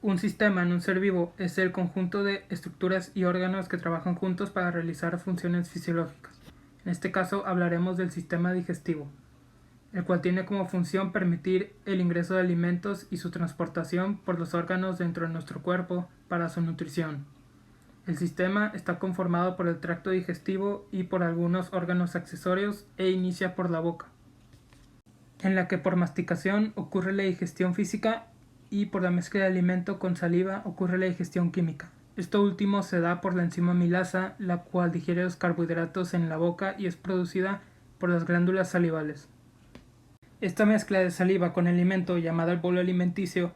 Un sistema en un ser vivo es el conjunto de estructuras y órganos que trabajan juntos para realizar funciones fisiológicas. En este caso hablaremos del sistema digestivo, el cual tiene como función permitir el ingreso de alimentos y su transportación por los órganos dentro de nuestro cuerpo para su nutrición. El sistema está conformado por el tracto digestivo y por algunos órganos accesorios e inicia por la boca, en la que por masticación ocurre la digestión física y por la mezcla de alimento con saliva ocurre la digestión química. Esto último se da por la enzima amilasa, la cual digiere los carbohidratos en la boca y es producida por las glándulas salivales. Esta mezcla de saliva con alimento, llamada el bolo alimenticio,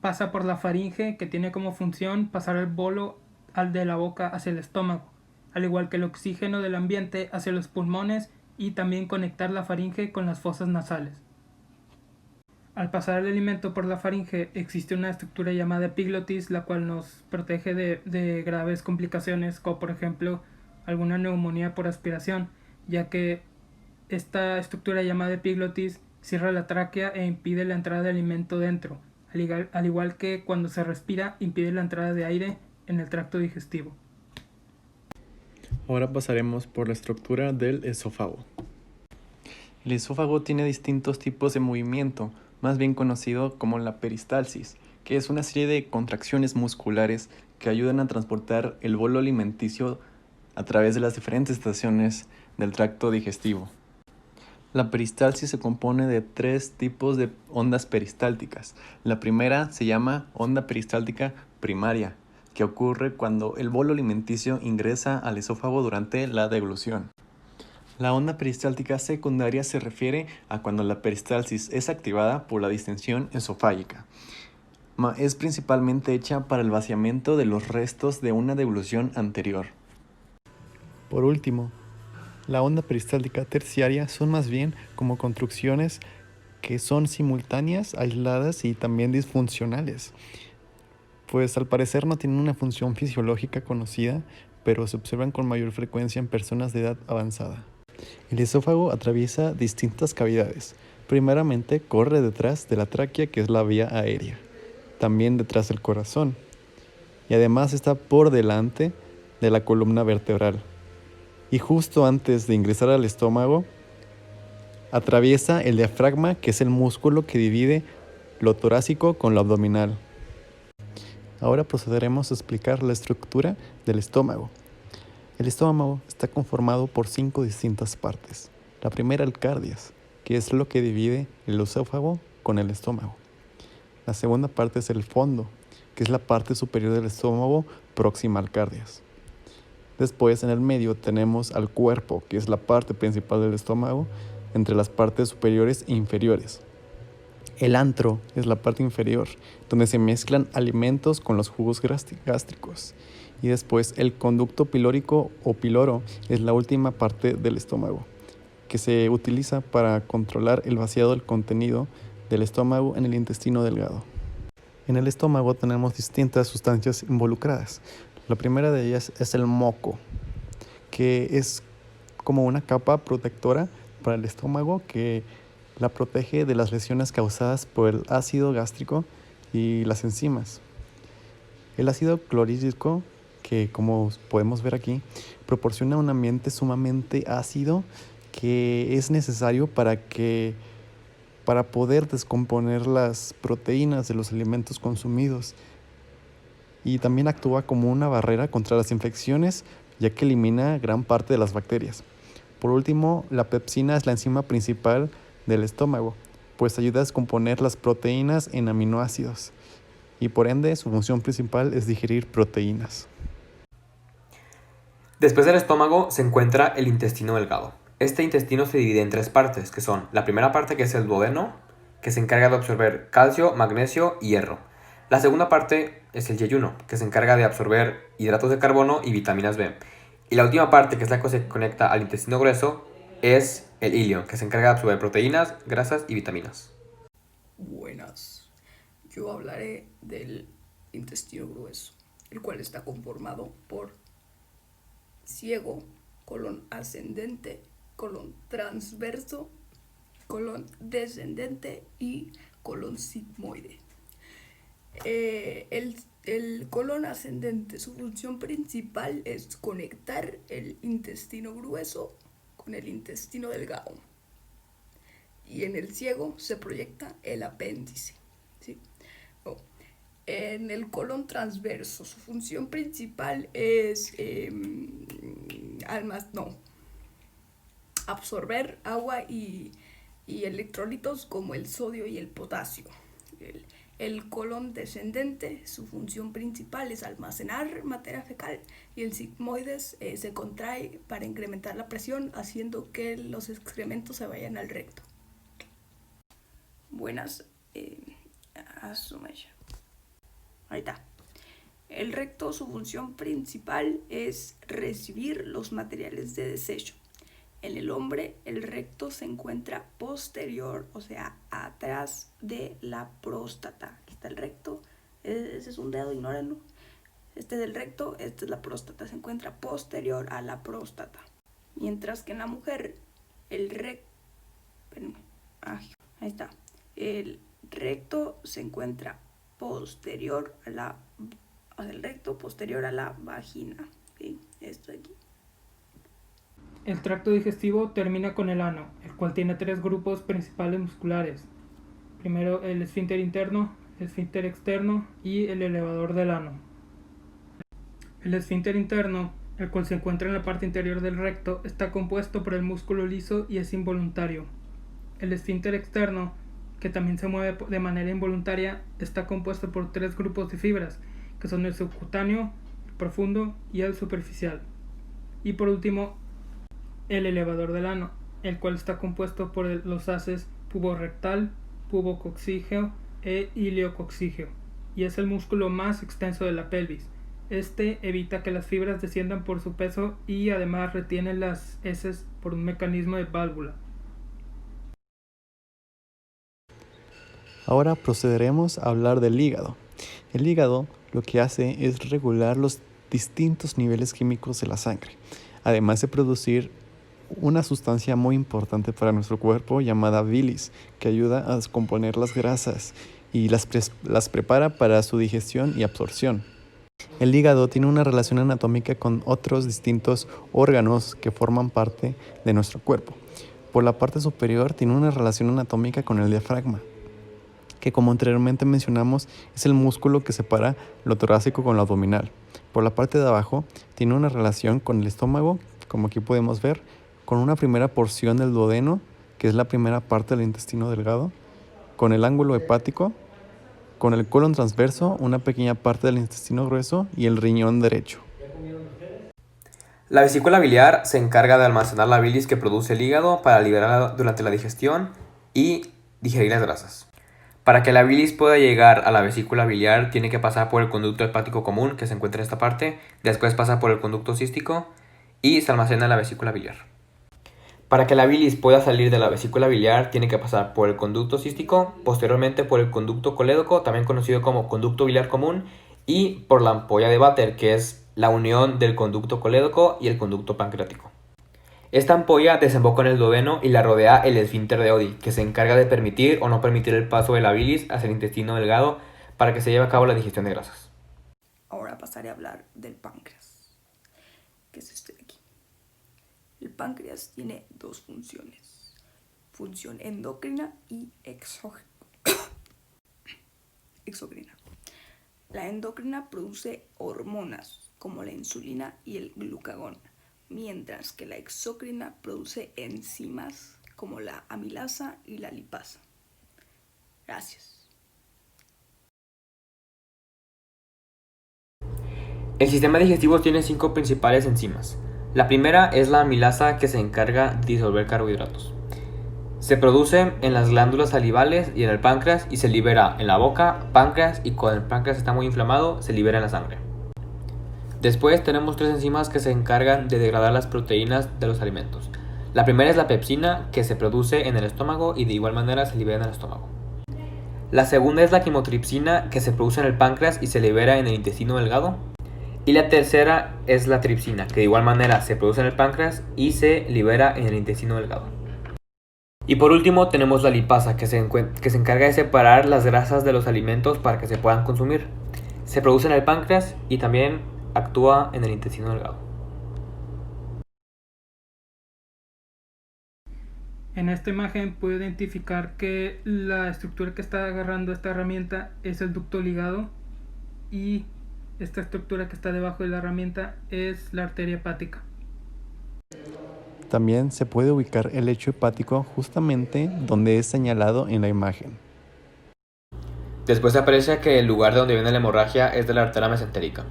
pasa por la faringe, que tiene como función pasar el bolo al de la boca hacia el estómago, al igual que el oxígeno del ambiente hacia los pulmones y también conectar la faringe con las fosas nasales. Al pasar el alimento por la faringe existe una estructura llamada epiglotis, la cual nos protege de graves complicaciones, como por ejemplo alguna neumonía por aspiración, ya que esta estructura llamada epiglotis cierra la tráquea e impide la entrada de alimento dentro, al igual que cuando se respira impide la entrada de aire en el tracto digestivo. Ahora pasaremos por la estructura del esófago. El esófago tiene distintos tipos de movimiento, más bien conocido como la peristalsis, que es una serie de contracciones musculares que ayudan a transportar el bolo alimenticio a través de las diferentes estaciones del tracto digestivo. La peristalsis se compone de 3 tipos de ondas peristálticas. La primera se llama onda peristáltica primaria, que ocurre cuando el bolo alimenticio ingresa al esófago durante la deglución. La onda peristáltica secundaria se refiere a cuando la peristalsis es activada por la distensión esofágica. Es principalmente hecha para el vaciamiento de los restos de una deglución anterior. Por último, la onda peristáltica terciaria son más bien como construcciones que son simultáneas, aisladas y también disfuncionales. Pues al parecer no tienen una función fisiológica conocida, pero se observan con mayor frecuencia en personas de edad avanzada. El esófago atraviesa distintas cavidades. Primeramente corre detrás de la tráquea, que es la vía aérea, también detrás del corazón, y además está por delante de la columna vertebral. Y justo antes de ingresar al estómago, atraviesa el diafragma, que es el músculo que divide lo torácico con lo abdominal. Ahora procederemos a explicar la estructura del estómago. El estómago está conformado por 5 distintas partes. La primera, el cardias, que es lo que divide el esófago con el estómago. La segunda parte es el fondo, que es la parte superior del estómago próxima al cardias. Después, en el medio, tenemos al cuerpo, que es la parte principal del estómago, entre las partes superiores e inferiores. El antro es la parte inferior, donde se mezclan alimentos con los jugos gástricos. Y después el conducto pilórico o piloro es la última parte del estómago, que se utiliza para controlar el vaciado del contenido del estómago en el intestino delgado. En el estómago tenemos distintas sustancias involucradas. La primera de ellas es el moco, que es como una capa protectora para el estómago que la protege de las lesiones causadas por el ácido gástrico y las enzimas. El ácido clorhídrico, que como podemos ver aquí, proporciona un ambiente sumamente ácido que es necesario para poder descomponer las proteínas de los alimentos consumidos, y también actúa como una barrera contra las infecciones, ya que elimina gran parte de las bacterias. Por último, la pepsina es la enzima principal del estómago, pues ayuda a descomponer las proteínas en aminoácidos y por ende su función principal es digerir proteínas. Después del estómago se encuentra el intestino delgado. Este intestino se divide en 3 partes, que son la primera parte, que es el duodeno, que se encarga de absorber calcio, magnesio y hierro. La segunda parte es el yeyuno, que se encarga de absorber hidratos de carbono y vitaminas B. Y la última parte, que es la que se conecta al intestino grueso, es el ilio, que se encarga de absorber proteínas, grasas y vitaminas. Buenas, yo hablaré del intestino grueso, el cual está conformado por ciego, colon ascendente, colon transverso, colon descendente y colon sigmoide. El colon ascendente, su función principal es conectar el intestino grueso con el intestino delgado. Y en el ciego se proyecta el apéndice. ¿Sí? En el colon transverso, su función principal es absorber agua y electrolitos como el sodio y el potasio. El colon descendente, su función principal es almacenar materia fecal, y el sigmoides se contrae para incrementar la presión, haciendo que los excrementos se vayan al recto. Buenas, ahí está. El recto, su función principal es recibir los materiales de desecho. En el hombre, el recto se encuentra posterior, o sea, atrás de la próstata. Aquí está el recto, ese es un dedo, ignórenlo. Este es el recto, esta es la próstata, se encuentra posterior a la próstata. Mientras que en la mujer, el recto, ahí está. El recto se encuentra posterior a la, el recto posterior a la vagina. ¿Sí? Esto de aquí. El tracto digestivo termina con el ano, el cual tiene 3 grupos principales musculares. Primero el esfínter interno, el esfínter externo y el elevador del ano. El esfínter interno, el cual se encuentra en la parte interior del recto, está compuesto por el músculo liso y es involuntario. El esfínter externo, que también se mueve de manera involuntaria, está compuesto por 3 grupos de fibras, que son el subcutáneo, el profundo y el superficial. Y por último, el elevador del ano, el cual está compuesto por los haces puborectal, pubococcígeo e iliococcígeo, y es el músculo más extenso de la pelvis. Este evita que las fibras desciendan por su peso y además retiene las heces por un mecanismo de válvula. Ahora procederemos a hablar del hígado. El hígado lo que hace es regular los distintos niveles químicos de la sangre, además de producir una sustancia muy importante para nuestro cuerpo llamada bilis, que ayuda a descomponer las grasas y las prepara para su digestión y absorción. El hígado tiene una relación anatómica con otros distintos órganos que forman parte de nuestro cuerpo. Por la parte superior tiene una relación anatómica con el diafragma, que como anteriormente mencionamos es el músculo que separa lo torácico con lo abdominal. Por la parte de abajo tiene una relación con el estómago, como aquí podemos ver, con una primera porción del duodeno, que es la primera parte del intestino delgado, con el ángulo hepático, con el colon transverso, una pequeña parte del intestino grueso y el riñón derecho. La vesícula biliar se encarga de almacenar la bilis que produce el hígado para liberarla durante la digestión y digerir las grasas. Para que la bilis pueda llegar a la vesícula biliar, tiene que pasar por el conducto hepático común, que se encuentra en esta parte, después pasa por el conducto cístico y se almacena en la vesícula biliar. Para que la bilis pueda salir de la vesícula biliar, tiene que pasar por el conducto cístico, posteriormente por el conducto colédoco, también conocido como conducto biliar común, y por la ampolla de Vater, que es la unión del conducto colédoco y el conducto pancreático. Esta ampolla desemboca en el duodeno y la rodea el esfínter de Oddi, que se encarga de permitir o no permitir el paso de la bilis hacia el intestino delgado para que se lleve a cabo la digestión de grasas. Ahora pasaré a hablar del páncreas, que es este de aquí. El páncreas tiene 2 funciones: función endocrina y exocrina. La endocrina produce hormonas como la insulina y el glucagón, mientras que la exocrina produce enzimas como la amilasa y la lipasa. Gracias. El sistema digestivo tiene 5 principales enzimas. La primera es la amilasa, que se encarga de disolver carbohidratos. Se produce en las glándulas salivales y en el páncreas y se libera en la boca, páncreas, y cuando el páncreas está muy inflamado se libera en la sangre. Después tenemos 3 enzimas que se encargan de degradar las proteínas de los alimentos. La primera es la pepsina, que se produce en el estómago y de igual manera se libera en el estómago. La segunda es la quimotripsina, que se produce en el páncreas y se libera en el intestino delgado. Y la tercera es la tripsina, que de igual manera se produce en el páncreas y se libera en el intestino delgado. Y por último tenemos la lipasa, que se encarga de separar las grasas de los alimentos para que se puedan consumir. Se produce en el páncreas y también actúa en el intestino delgado. En esta imagen puedo identificar que la estructura que está agarrando esta herramienta es el ducto ligado y esta estructura que está debajo de la herramienta es la arteria hepática. También se puede ubicar el lecho hepático justamente donde es señalado en la imagen. Después se aprecia que el lugar de donde viene la hemorragia es de la arteria mesentérica.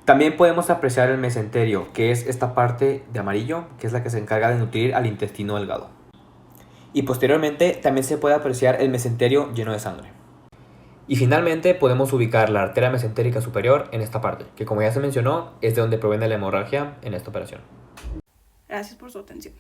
También podemos apreciar el mesenterio, que es esta parte de amarillo, que es la que se encarga de nutrir al intestino delgado. Y posteriormente también se puede apreciar el mesenterio lleno de sangre. Y finalmente podemos ubicar la arteria mesentérica superior en esta parte, que como ya se mencionó, es de donde proviene la hemorragia en esta operación. Gracias por su atención.